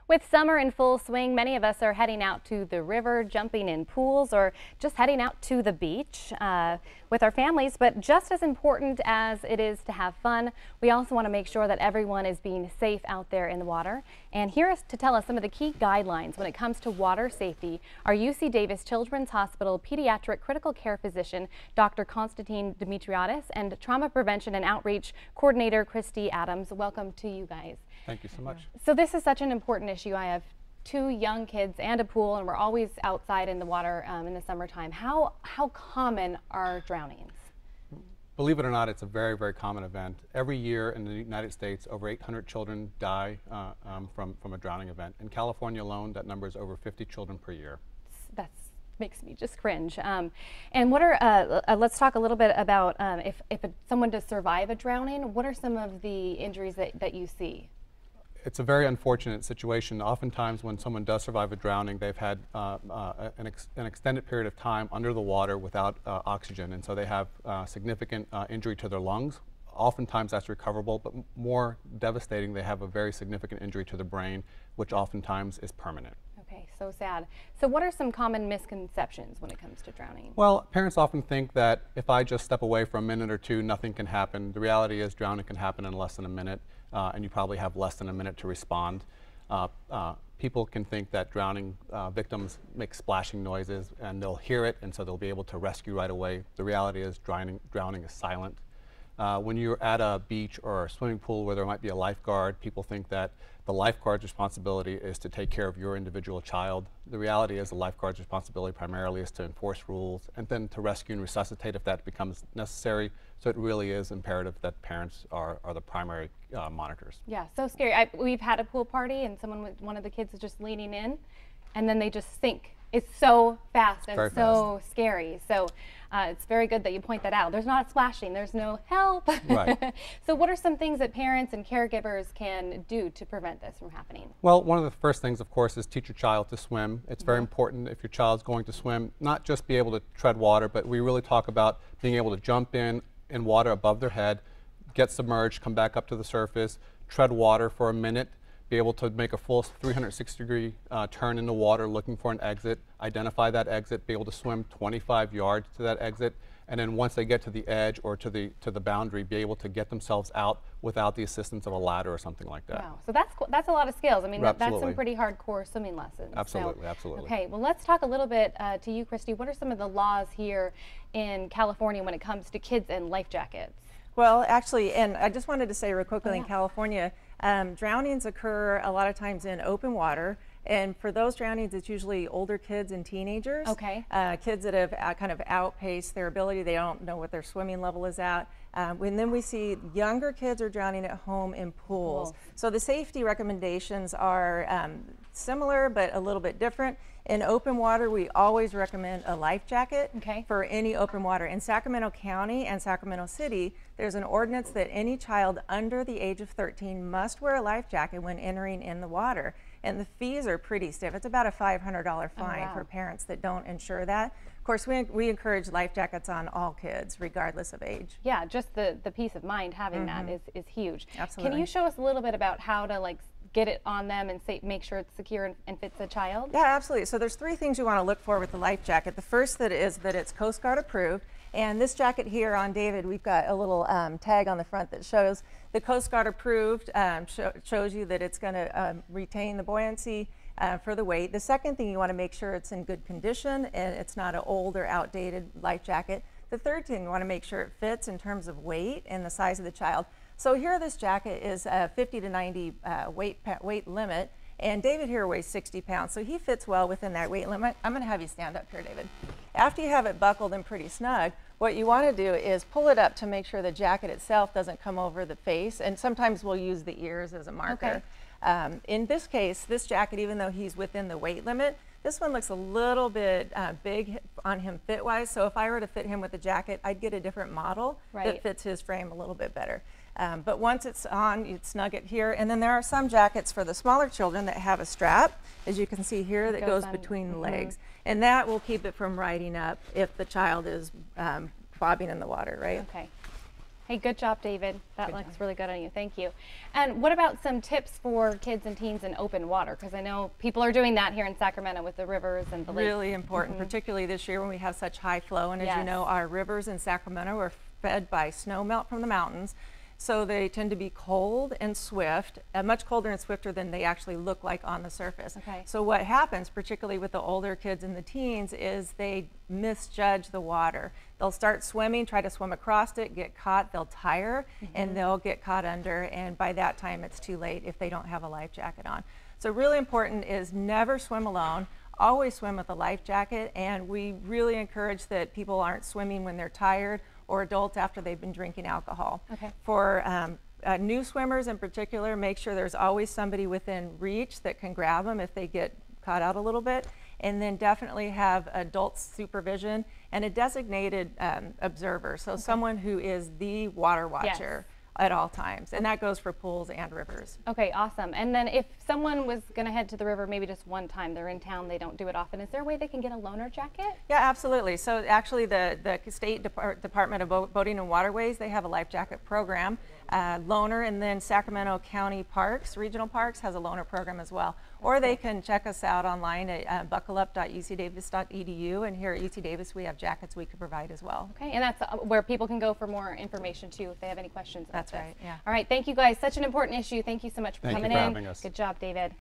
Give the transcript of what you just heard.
With summer in full swing, many of us are heading out to the river, jumping in pools, or just heading out to the beach with our families. But just as important as it is to have fun, we also want to make sure that everyone is being safe out there in the water. And here is to tell us some of the key guidelines when it comes to water safety, our UC Davis Children's Hospital pediatric critical care physician, Dr. Konstantin Dimitriadis, and trauma prevention and outreach coordinator, Christy Adams. Welcome to you guys. Thank you so much. So this is such an important issue. I have two young kids and a pool, and we're always outside in the water in the summertime. How common are drownings? Believe it or not, it's a very, very common event. Every year in the United States, over 800 children die from a drowning event. In California alone, that number is over 50 children per year. That makes me just cringe. And what are, let's talk a little bit about if someone does survive a drowning, what are some of the injuries that you see? It's a very unfortunate situation. Oftentimes when someone does survive a drowning, they've had an extended period of time under the water without oxygen, and so they have significant injury to their lungs. Oftentimes that's recoverable, but more devastating, they have a very significant injury to the brain, which oftentimes is permanent. Okay, so sad. So what are some common misconceptions when it comes to drowning? Well, parents often think that if I just step away for a minute or two, nothing can happen. The reality is drowning can happen in less than a minute, and you probably have less than a minute to respond. People can think that drowning victims make splashing noises and they'll hear it, and so they'll be able to rescue right away. The reality is drowning is silent. When you're at a beach or a swimming pool where there might be a lifeguard, people think that the lifeguard's responsibility is to take care of your individual child. The reality is the lifeguard's responsibility primarily is to enforce rules and then to rescue and resuscitate if that becomes necessary. So it really is imperative that parents are the primary monitors. Yeah, so scary. We've had a pool party and one of the kids is just leaning in and then they just sink. It's so fast and so scary. So it's very good that you point that out. There's not splashing, there's no help. Right. So what are some things that parents and caregivers can do to prevent this from happening? Well, one of the first things, of course, is teach your child to swim. It's very important if your child's going to swim, not just be able to tread water, but we really talk about being able to jump in water above their head, get submerged, come back up to the surface, tread water for a minute, be able to make a full 360-degree turn in the water looking for an exit, identify that exit, be able to swim 25 yards to that exit, and then once they get to the edge or to the boundary, be able to get themselves out without the assistance of a ladder or something like that. Wow, so that's a lot of skills. I mean, that's Absolutely. some pretty hardcore swimming lessons. Absolutely, so, absolutely. Okay, well, let's talk a little bit to you, Christy. What are some of the laws here in California when it comes to kids and life jackets? Well, actually, and I just wanted to say real quickly, in California, drownings occur a lot of times in open water. And for those drownings, it's usually older kids and teenagers. Okay. Kids that have kind of outpaced their ability. They don't know what their swimming level is at. And then we see younger kids are drowning at home in pools. So the safety recommendations are similar, but a little bit different. In open water, we always recommend a life jacket for any open water. In Sacramento County and Sacramento City, there's an ordinance that any child under the age of 13 must wear a life jacket when entering in the water. And the fees are pretty stiff. It's about a $500 fine for parents that don't insure that. Of course, we encourage life jackets on all kids, regardless of age. Yeah, just the peace of mind having that is huge. Absolutely. Can you show us a little bit about how to get it on them and make sure it's secure and fits the child? Yeah, absolutely. So there's three things you want to look for with the life jacket. The first is that it's Coast Guard approved. And this jacket here on David, we've got a little tag on the front that shows the Coast Guard approved, shows you that it's going to retain the buoyancy for the weight. The second thing, you want to make sure it's in good condition and it's not an old or outdated life jacket. The third thing, you want to make sure it fits in terms of weight and the size of the child. So here this jacket is a 50 to 90 weight limit, and David here weighs 60 pounds, so he fits well within that weight limit. I'm going to have you stand up here, David. After you have it buckled and pretty snug, what you want to do is pull it up to make sure the jacket itself doesn't come over the face, and sometimes we'll use the ears as a marker. In this case, this jacket, even though he's within the weight limit, this one looks a little bit big on him fit-wise, so if I were to fit him with a jacket, I'd get a different model that fits his frame a little bit better. But once it's on, you'd snug it here. And then there are some jackets for the smaller children that have a strap, as you can see here, that goes between the legs. And that will keep it from riding up if the child is bobbing in the water, right? Okay. Hey, good job, David. That looks really good on you. Thank you. And what about some tips for kids and teens in open water? Because I know people are doing that here in Sacramento with the rivers and the lakes. Really important, particularly this year when we have such high flow. And as you Yes. know, our rivers in Sacramento are fed by snow melt from the mountains. So they tend to be cold and swift, much colder and swifter than they actually look like on the surface. Okay. So what happens, particularly with the older kids and the teens, is they misjudge the water. They'll start swimming, try to swim across it, get caught, they'll tire, and they'll get caught under, and by that time it's too late if they don't have a life jacket on. So really important is never swim alone. Always swim with a life jacket, and we really encourage that people aren't swimming when they're tired or adults after they've been drinking alcohol. Okay. For new swimmers in particular, make sure there's always somebody within reach that can grab them if they get caught out a little bit, and then definitely have adult supervision and a designated observer, so someone who is the water watcher at all times, and that goes for pools and rivers. Okay, awesome. And then if someone was going to head to the river maybe just one time, they're in town, they don't do it often, is there a way they can get a loaner jacket? Yeah, absolutely. So actually the State Department of Boating and Waterways, they have a life jacket program, loaner, and then Sacramento County Parks, Regional Parks has a loaner program as well. Or they can check us out online at buckleup.ucdavis.edu, and here at UC Davis we have jackets we can provide as well. Okay, and that's where people can go for more information too if they have any questions about That's right, yeah. All right, thank you guys. Such an important issue. Thank you so much for Thank you coming for in. having us. Good job, David.